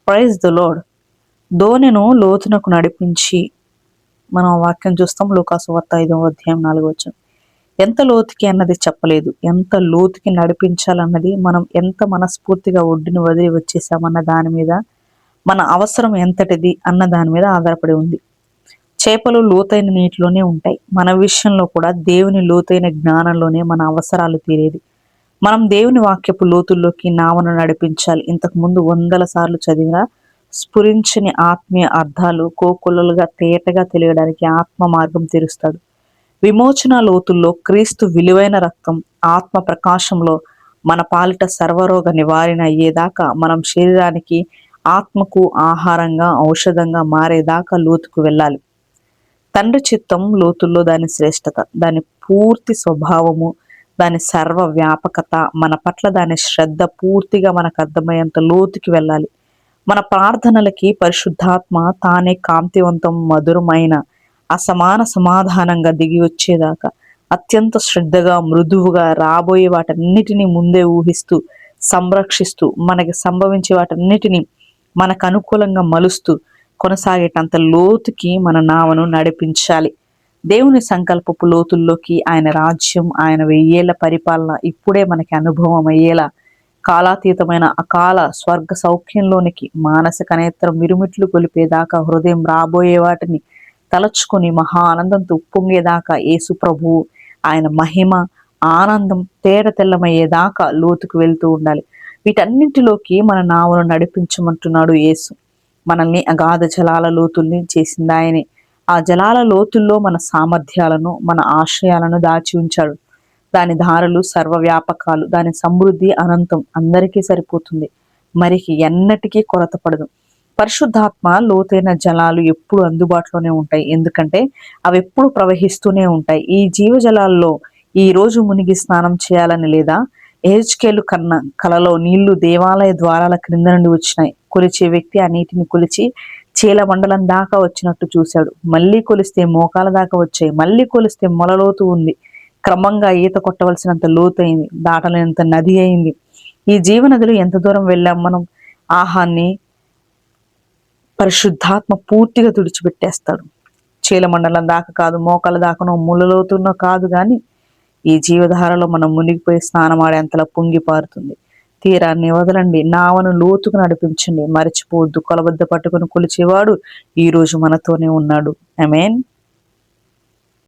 Praise the lord. దోణిను లోతునకు నడిపించి, మనం వాక్యం చూస్తాం లూకాసు వార్త 5వ అధ్యాయం 4వ వచనం. ఎంత లోతుకి అన్నది చెప్పలేదు, ఎంత లోతుకి నడిపించాలన్నది, మనం ఎంత మనస్ఫూర్తిగా ఒడ్డుని వదిలి వచ్చేసామన్న దాని మీద, మన అవసరం ఎంతటిది అన్న దాని మీద ఆధారపడి ఉంది. చేపలు లోతైన నీటిలోనే ఉంటాయి. మన విషయంలో కూడా దేవుని లోతైన జ్ఞానంలోనే మన అవసరాలు తీరేది. మనం దేవుని వాక్యపు లోతుల్లోకి నావను నడిపించాలి. ఇంతకు ముందు వందల సార్లు చదివిన స్ఫురించని ఆత్మీయ అర్థాలు కోకొల్లలుగా తేటగా తెలియడానికి ఆత్మ మార్గం తెరుస్తాడు. విమోచన లోతుల్లో క్రీస్తు విలువైన రక్తం ఆత్మ ప్రకాశంలో మన పాలిట సర్వరోగ నివారణ అయ్యేదాకా, మనం శరీరానికి ఆత్మకు ఆహారంగా ఔషధంగా మారేదాకా లోతుకు వెళ్ళాలి. తండ్రి చిత్తం లోతుల్లో దాని శ్రేష్టత, దాని పూర్తి స్వభావము, దాని సర్వ వ్యాపకత, మన పట్ల దాని శ్రద్ధ పూర్తిగా మనకు అర్థమయ్యేంత లోతుకి వెళ్ళాలి. మన ప్రార్థనలకి పరిశుద్ధాత్మ తానే కాంతివంతం మధురమైన అసమాన సమాధానంగా దిగి వచ్చేదాకా అత్యంత శ్రద్ధగా మృదువుగా రాబోయే వాటన్నిటినీ ముందే ఊహిస్తూ సంరక్షిస్తూ, మనకి సంభవించే వాటన్నిటినీ మనకు అనుకూలంగా మలుస్తూ కొనసాగేటంత లోతుకి మన నావను నడిపించాలి. దేవుని సంకల్పపు లోతుల్లోకి, ఆయన రాజ్యం, ఆయన 1000 ఏళ్ల పరిపాలన ఇప్పుడే మనకి అనుభవం అయ్యేలా, కాలాతీతమైన అకాల స్వర్గ సౌఖ్యంలోనికి మానసిక నేత్రం మిరుమిట్లు కొలిపేదాకా, హృదయం రాబోయే వాటిని తలచుకొని మహా ఆనందంతో ఉప్పొంగేదాకా, యేసు ప్రభువు ఆయన మహిమ ఆనందం తేట తెల్లమయ్యేదాకా లోతుకు వెళ్తూ ఉండాలి. వీటన్నింటిలోకి మన నావను నడిపించమంటున్నాడు యేసు. మనల్ని అగాధ జలాల లోతుల్ని చేసింది ఆయనే. ఆ జలాల లోతుల్లో మన సామర్థ్యాలను, మన ఆశయాలను దాచి ఉంచాడు. దాని ధారలు సర్వవ్యాపకాలు, దాని సమృద్ధి అనంతం, అందరికీ సరిపోతుంది, మరికి ఎన్నటికీ కొరత పడదు. పరిశుద్ధాత్మ లోతైన జలాలు ఎప్పుడు అందుబాటులోనే ఉంటాయి, ఎందుకంటే అవి ఎప్పుడు ప్రవహిస్తూనే ఉంటాయి. ఈ జీవజలాల్లో ఈ రోజు మునిగి స్నానం చేయాలని లేదా, ఎహెజ్కేలు కన్న కలలో నీళ్లు దేవాలయ ద్వారాల క్రింద నుండి వచ్చినాయి. కొలిచే వ్యక్తి ఆ నీటిని కొలిచి చీల మండలం దాకా వచ్చినట్టు చూశాడు. మళ్ళీ కొలిస్తే మోకాల దాకా వచ్చాయి, మళ్ళీ కొలిస్తే మొలలోతు ఉంది. క్రమంగా ఈత కొట్టవలసినంత లోతు అయింది, దాటలేనంత నది అయింది. ఈ జీవనదులు ఎంత దూరం వెళ్ళాం మనం? ఆహాన్ని పరిశుద్ధాత్మ పూర్తిగా తుడిచిపెట్టేస్తాడు. చీల మండలం దాకా కాదు, మోకాల దాకానో ముళ్ళలోతునో కాదు, కానీ ఈ జీవధారలో మనం మునిగిపోయి స్నానమాడేంతలా పొంగి పారుతుంది. తీరాన్ని వదలండి, నావను లోతుకు నడిపించండి. మరచిపోవద్దు, కొలబద్ద పట్టుకుని కొలిచేవాడు ఈ రోజు మనతోనే ఉన్నాడు. ఆమేన్.